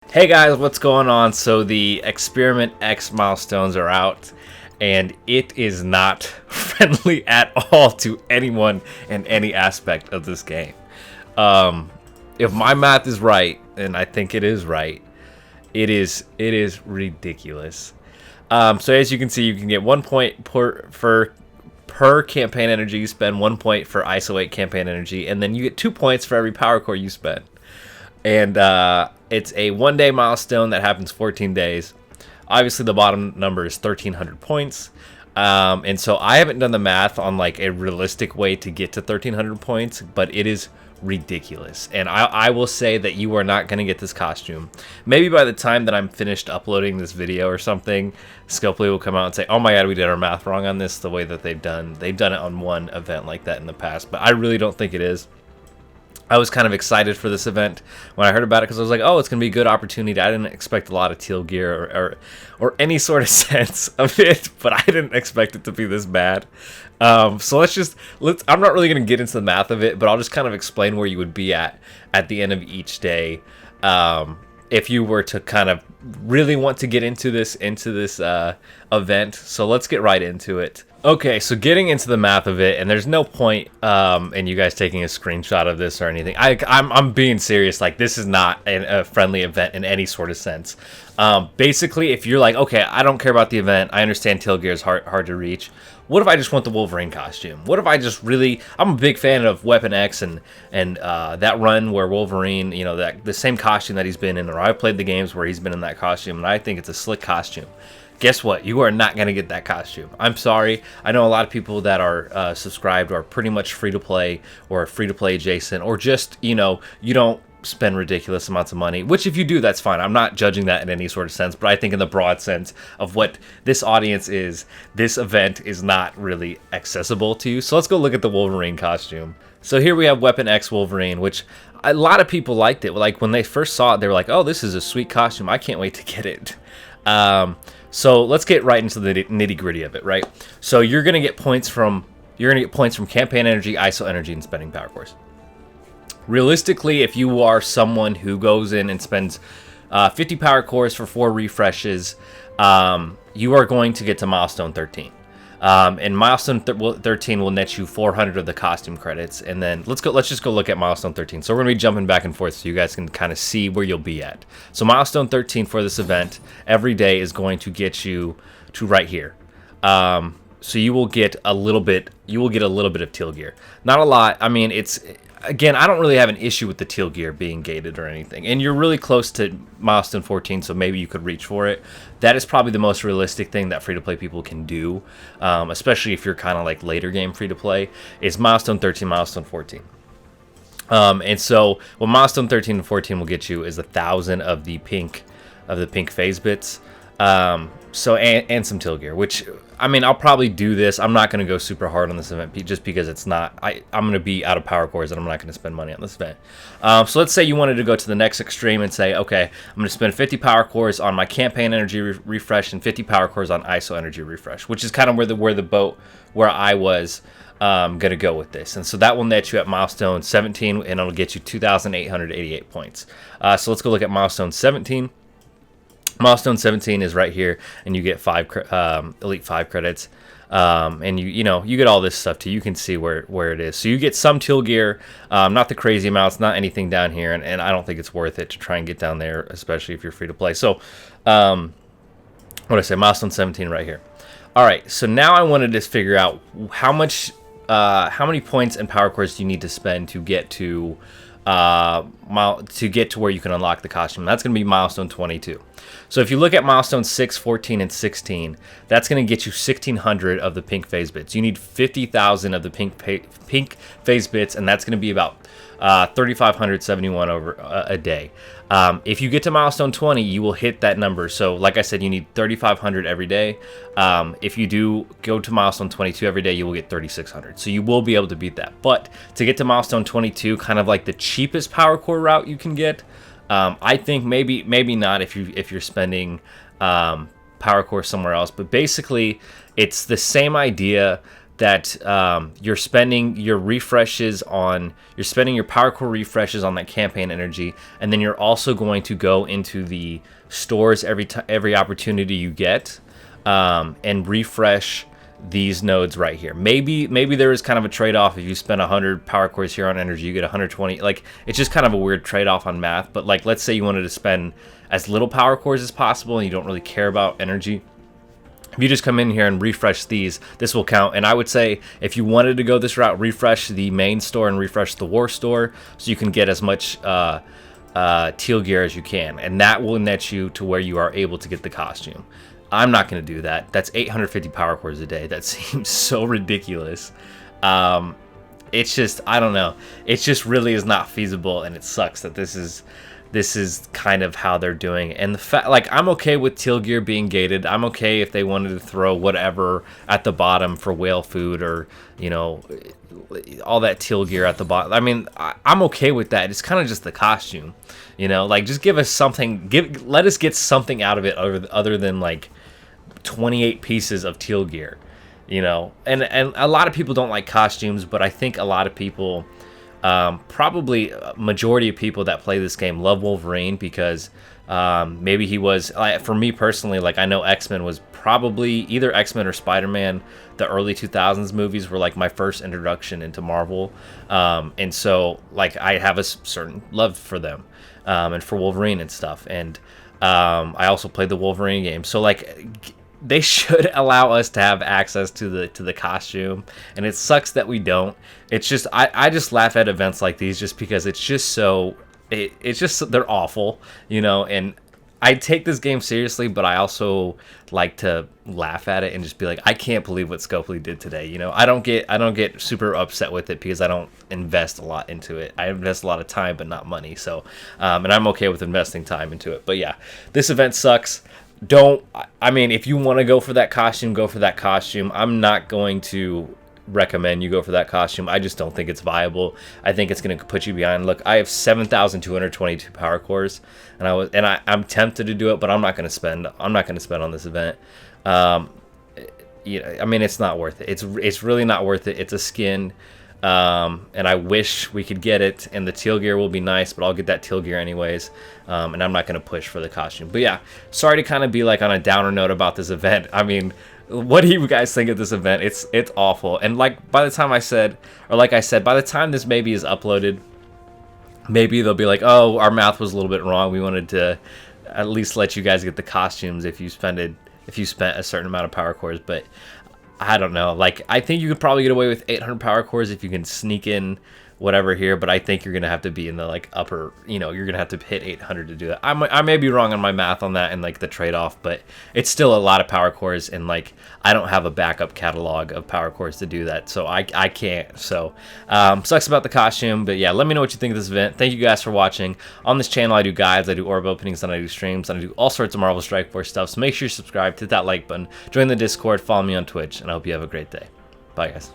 Hey guys, what's going on? So the Experiment X milestones are out, and it is not friendly at all to anyone in any aspect of this game. If my math is right, and I think it is right, it is ridiculous. So as you can see, you can get 1 point per campaign energy you spend, 1 point for isolate campaign energy, and then you get 2 points for every power core you spend. And it's a 1 day milestone that happens 14 days. Obviously, the bottom number is 1,300 points. And so I haven't done the math on like a realistic way to get to 1,300 points, but it is ridiculous. And I will say that you are not going to get this costume. Maybe by the time that I'm finished uploading this video or something, Scopely will come out and say, "Oh my god, we did our math wrong on this," the way that they've done it on one event like that in the past. But I really don't think it is. I was kind of excited for this event when I heard about it because I was like, oh, it's going to be a good opportunity. I didn't expect a lot of teal gear or any sort of sense of it, but I didn't expect it to be this bad. So I'm not really going to get into the math of it, but I'll just kind of explain where you would be at the end of each day. If you were to kind of really want to get into this event. So let's get right into it. Okay, so getting into the math of it, and there's no point in you guys taking a screenshot of this or anything. I'm being serious. Like, this is not a friendly event in any sort of sense. Basically, if you're like, okay, I don't care about the event. I understand teal gear is hard to reach. What if I just want the Wolverine costume? What if I just really... I'm a big fan of Weapon X and that run where Wolverine, you know, the same costume that he's been in, or I've played the games where he's been in that costume, and I think it's a slick costume. Guess what? You are not going to get that costume. I'm sorry. I know a lot of people that are subscribed are pretty much free-to-play or free-to-play adjacent, or just, you know, you don't spend ridiculous amounts of money, which if you do, that's fine. I'm not judging that in any sort of sense, but I think in the broad sense of what this audience is, this event is not really accessible to you. So let's go look at the Wolverine costume. So here we have Weapon X Wolverine, which a lot of people liked it. Like when they first saw it, they were like, oh, this is a sweet costume. I can't wait to get it. So let's get right into the nitty gritty of it, right? So you're gonna get points from campaign energy, ISO energy, and spending power cores. Realistically, if you are someone who goes in and spends 50 power cores for 4 refreshes, you are going to get to milestone 13. And milestone 13 will net you 400 of the costume credits. And then let's just go look at milestone 13. So we're gonna be jumping back and forth so you guys can kind of see where you'll be at. So milestone 13 for this event every day is going to get you to right here. So you will get a little bit of teal gear. Not a lot. I mean, again, I don't really have an issue with the teal gear being gated or anything. And you're really close to milestone 14, so maybe you could reach for it. That is probably the most realistic thing that free-to-play people can do, especially if you're kind of like later game free-to-play, is milestone 13, milestone 14. And so what milestone 13 and 14 will get you is 1,000 of the pink phase bits. So and some teal gear, which, I mean, I'll probably do this. I'm not going to go super hard on this event just because it's not, I'm going to be out of power cores and I'm not going to spend money on this event. So let's say you wanted to go to the next extreme and say, okay, I'm going to spend 50 power cores on my campaign energy refresh and 50 power cores on ISO energy refresh, which is kind of where I was going to go with this. And so that will net you at milestone 17 and it'll get you 2,888 points. So let's go look at milestone 17. Milestone 17 is right here, and you get Elite 5 credits, and you get all this stuff too. You can see where it is. So you get some teal gear, not the crazy amounts, not anything down here, and I don't think it's worth it to try and get down there, especially if you're free to play. So, what did I say? Milestone 17 right here. All right, so now I wanted to figure out how many points and power cores do you need to spend to get to where you can unlock the costume. That's going to be milestone 22. So if you look at milestone 6, 14, and 16, that's going to get you 1,600 of the pink phase bits. You need 50,000 of the pink phase bits, and that's going to be about 3,571 over a day. If you get to milestone 20, you will hit that number. So like I said, you need 3,500 every day. If you do go to milestone 22 every day, you will get 3,600. So you will be able to beat that. But to get to milestone 22, kind of like the cheapest power core route you can get, I think maybe not if you're spending power core somewhere else. But basically, it's the same idea that you're spending your power core refreshes on that campaign energy, and then you're also going to go into the stores every opportunity you get, and refresh these nodes right here. Maybe there is kind of a trade-off. If you spend 100 power cores here on energy, you get 120. Like, it's just kind of a weird trade-off on math. But like, let's say you wanted to spend as little power cores as possible and you don't really care about energy. If you just come in here and refresh these, this will count. And I would say if you wanted to go this route, refresh the main store and refresh the war store so you can get as much teal gear as you can. And that will net you to where you are able to get the costume. I'm not going to do that. That's 850 power cores a day. That seems so ridiculous. It's just, I don't know. It just really is not feasible, and it sucks that this is kind of how they're doing it. And the fact, like, I'm okay with teal gear being gated. I'm okay if they wanted to throw whatever at the bottom for whale food, or, you know, all that teal gear at the bottom. I mean, I'm okay with that. It's kind of just the costume, you know. Like, just give us something. Let us get something out of it other than like 28 pieces of teal gear, you know. And a lot of people don't like costumes, but I think a lot of people, probably a majority of people that play this game, love Wolverine because maybe he was, for me personally, like, I know X-Men was probably either X-Men or Spider-Man. The early 2000s movies were like my first introduction into Marvel, and so like I have a certain love for them, and for Wolverine and stuff. And I also played the Wolverine game, so like they should allow us to have access to the costume, and it sucks that we don't. It's just I just laugh at events like these just because it's just so it's just, they're awful, you know. And I take this game seriously, but I also like to laugh at it and just be like, I can't believe what Scopely did today, you know. I don't get super upset with it because I don't invest a lot into it. I invest a lot of time but not money, so and I'm okay with investing time into it. But yeah, this event sucks. I mean, if you want to go for that costume, go for that costume. I'm not going to recommend you go for that costume. I just don't think it's viable. I think it's going to put you behind. Look, I have 7,222 power cores, and I'm tempted to do it, but I'm not going to spend on this event. You know, I mean, it's not worth it. It's really not worth it. It's a skin. And I wish we could get it, and the teal gear will be nice, but I'll get that teal gear anyways, and I'm not going to push for the costume. But yeah, sorry to kind of be like on a downer note about this event. I mean, what do you guys think of this event? It's awful. And like, by the time by the time this maybe is uploaded, maybe they'll be like, oh, our math was a little bit wrong. We wanted to at least let you guys get the costumes if you spent a certain amount of power cores. But I don't know. Like, I think you could probably get away with 800 power cores if you can sneak in whatever here, but I think you're going to have to be in the, like, upper, you know, you're going to have to hit 800 to do that. I may be wrong on my math on that and, like, the trade-off, but it's still a lot of power cores, and, like, I don't have a backup catalog of power cores to do that, so I can't. So, sucks about the costume, but yeah, let me know what you think of this event. Thank you guys for watching. On this channel, I do guides, I do orb openings, and I do streams, and I do all sorts of Marvel Strike Force stuff, so make sure you subscribe, hit that like button, join the Discord, follow me on Twitch, and I hope you have a great day. Bye, guys.